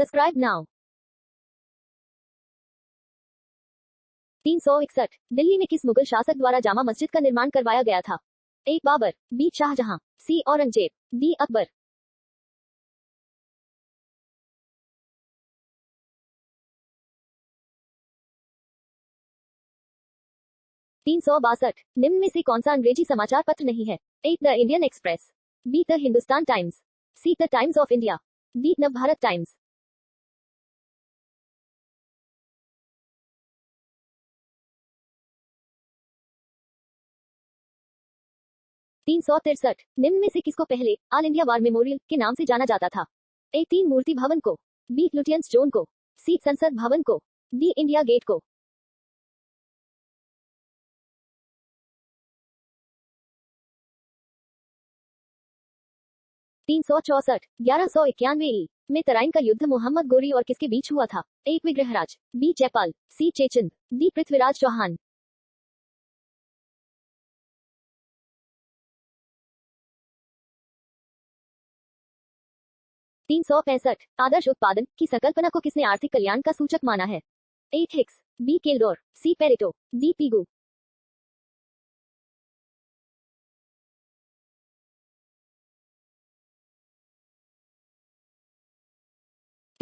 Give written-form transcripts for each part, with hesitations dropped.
Subscribe now. 361 Delhi में किस मुगल शासक द्वारा जामा मस्जिद का निर्माण करवाया गया था? ए बाबर, बी शाहजहां, सी औरंगजेब, डी अकबर। 362 निम्न में से कौन सा अंग्रेजी समाचार पत्र नहीं है? A the Indian Express, B the Hindustan Times, C the Times of India, D Nav Bharat times. 363 निम्न में से किसको पहले ऑल इंडिया वार मेमोरियल के नाम से जाना जाता था? ए तीन मूर्ति भवन को, बी लुटियंस जोन को, सी संसद भवन को, डी इंडिया गेट को। 364 1191 ई में तराइन का युद्ध मोहम्मद गोरी और किसके बीच हुआ था? ए विग्रहराज, बी जयपाल, सी चेचंद, डी पृथ्वीराज चौहान। 365 आदर्श उत्पादन की संकल्पना को किसने आर्थिक कल्याण का सूचक माना है? ए हिक्स, बी केल्डोर, सी पेरेटो, डी पीगू।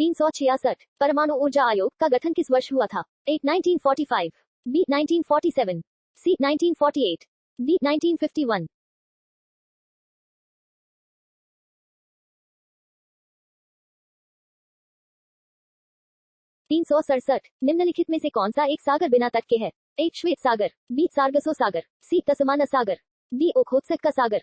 366 परमाणु ऊर्जा आयोग का गठन किस वर्ष हुआ था? ए 1945, बी 1947, सी 1948, डी 1951। 367 निम्नलिखित में से कौन सा एक सागर बिना तट के है? ए श्वेत सागर, बी सार्गसो सागर, सी तसमाना सागर, डी ओखोत्सक का सागर।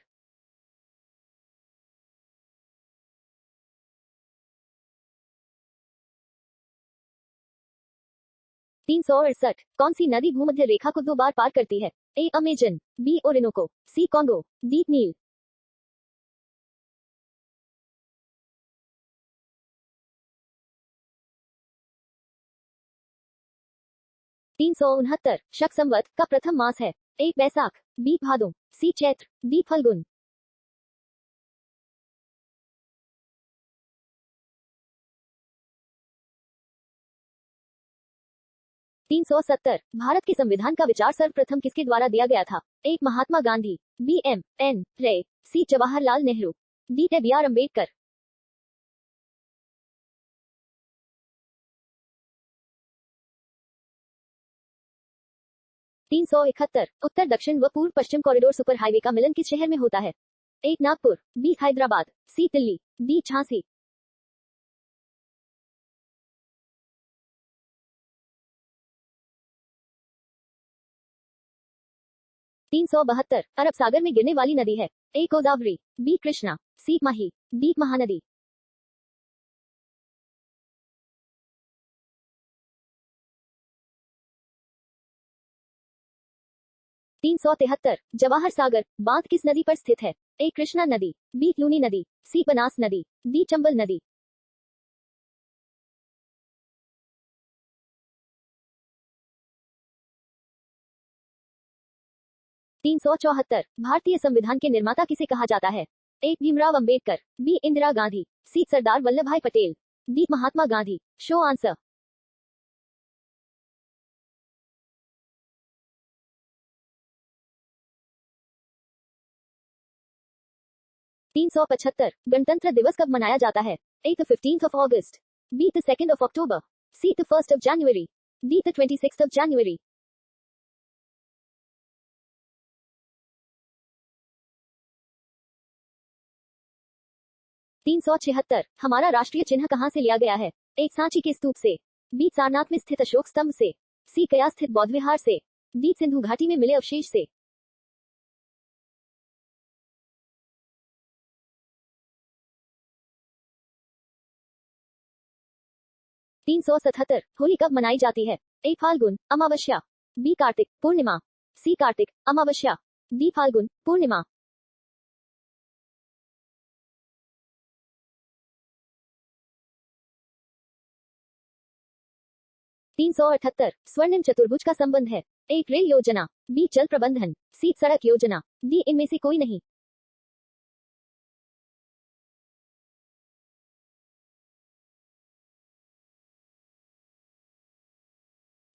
368 कौन सी नदी भूमध्य रेखा को 2 बार पार करती है? ए अमेजन, बी ओरिनोको, सी कॉन्गो, डी नील। 369 शक संवत का प्रथम मास है? ए बैसाख, बी भादो, सी चैत्र, डी फल्गुन। 370 भारत के संविधान का विचार सर्वप्रथम किसके द्वारा दिया गया था? A Mahatma Gandhi, B M N Ray, C Jawaharlal Nehru, D B R Ambedkar. 371 उत्तर दक्षिण व पूर्व पश्चिम कॉरिडोर सुपर हाईवे का मिलन किस शहर में होता है? ए नागपुर, बी हैदराबाद, सी दिल्ली, डी झांसी। 372 अरब सागर में गिरने वाली नदी है? ए गोदावरी, बी कृष्णा, सी माही, डी महानदी। 373 जवाहर सागर बांध किस नदी पर स्थित है? ए कृष्णा नदी, बी लूनी नदी, सी बनास नदी, डी चंबल नदी। 374 भारतीय संविधान के निर्माता किसे कहा जाता है? A Bhimrao Ambedkar, B Indira Gandhi, C Sardar Vallabh Bhai Patel, D Mahatma Gandhi. Show answer. 375 गणतंत्र दिवस कब मनाया जाता है? A the 15th of August, B the 2nd of October, C the 1st of January, D the 26th of January। 376 हमारा राष्ट्रीय चिन्ह कहां से लिया गया है? ए सांची के स्तूप से, बी सारनाथ में स्थित अशोक स्तंभ से, सी कया स्थित बौद्ध विहार से, डी सिंधु घाटी में मिले अवशेष से। 377 होली कब मनाई जाती है? ए फाल्गुन अमावस्या, बी कार्तिक पूर्णिमा, सी कार्तिक अमावस्या, डी फाल्गुन पूर्णिमा। 378 स्वर्णिम चतुर्भुज का संबंध है? ए रेल योजना, बी जल प्रबंधन, सी सड़क योजना, डी इनमें से कोई नहीं।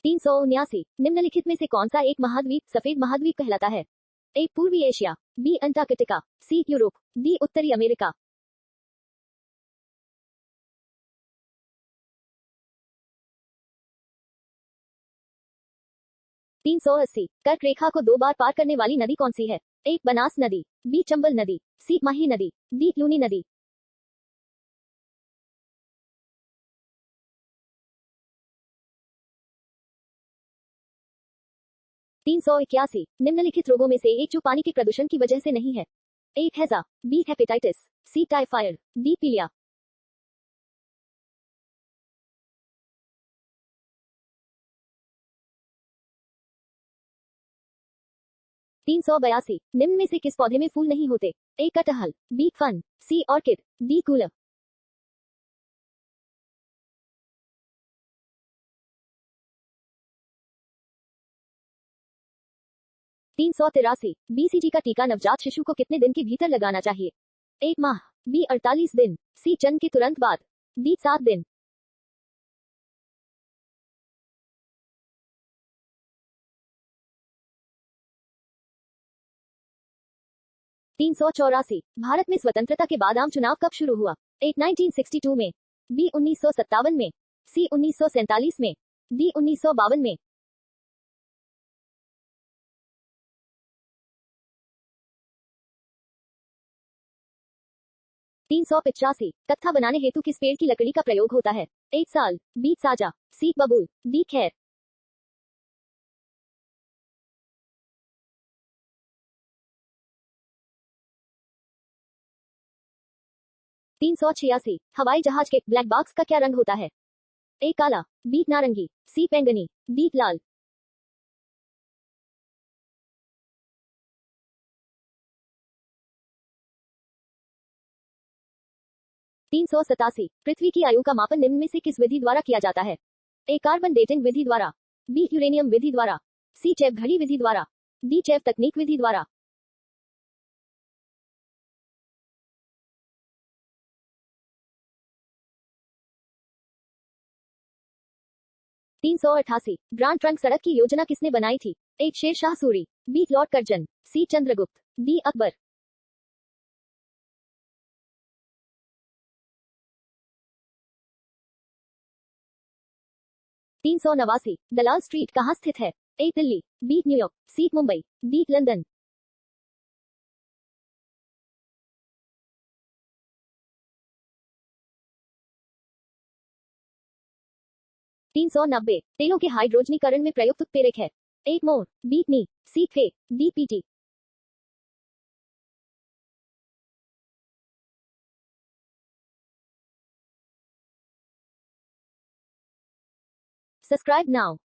379 निम्नलिखित में से कौन सा एक महाद्वीप सफेद महाद्वीप कहलाता है? ए पूर्वी एशिया, बी अंटार्कटिका, सी यूरोप, डी उत्तरी अमेरिका। 380 कर्क रेखा को 2 बार पार करने वाली नदी कौन सी है? ए बनास नदी, बी चंबल नदी, सी माही नदी, डी लूनी नदी। 381 निम्नलिखित रोगों में से एक जो पानी के प्रदूषण की वजह से नहीं है? ए हैजा, बी हेपेटाइटिस, सी टाइफाइड, डी पीलिया। 382 निम्न में से किस पौधे में फूल नहीं होते? ए कटहल, B fun, C orchid, D cooler. 383 BCG का टीका नवजात शिशु को कितने दिन के भीतर लगाना चाहिए? 1 माह, बी 48 दिन, सी जन्म के तुरंत बाद, डी 7 दिन। 384 भारत में स्वतंत्रता के बाद आम चुनाव कब शुरू हुआ? ए 1962 में, बी 1957 में, सी 1947 में, डी 1952 में। 385 कत्था बनाने हेतु किस पेड़ की लकड़ी का प्रयोग होता है? ए साल, बी साजा, सी बबूल, डी खैर। 386 हवाई जहाज के ब्लैक बॉक्स का क्या रंग होता है? ए काला, बी नारंगी, सी बैंगनी, डी लाल। 387 पृथ्वी की आयु का मापन निम्न में से किस विधि द्वारा किया जाता है? ए कार्बन डेटिंग विधि द्वारा, बी यूरेनियम विधि द्वारा, सी चैव घड़ी विधि द्वारा, डी चैव तकनीक विधि द्वारा। 388 ग्रांड ट्रंक सड़क की योजना किसने बनाई थी? A Sher Shah Suri, B Lord Curzon, C Chandragupta, D Akbar. 389 Dalal street कहाँ स्थित है? A Delhi, B New York, C Mumbai, D London. 390 तेलों के हाइड्रोजनीकरण में प्रयुक्त उत्प्रेरक है? ए मोर, बी नी, सी थे, डी पीटी। 'Subscribe now'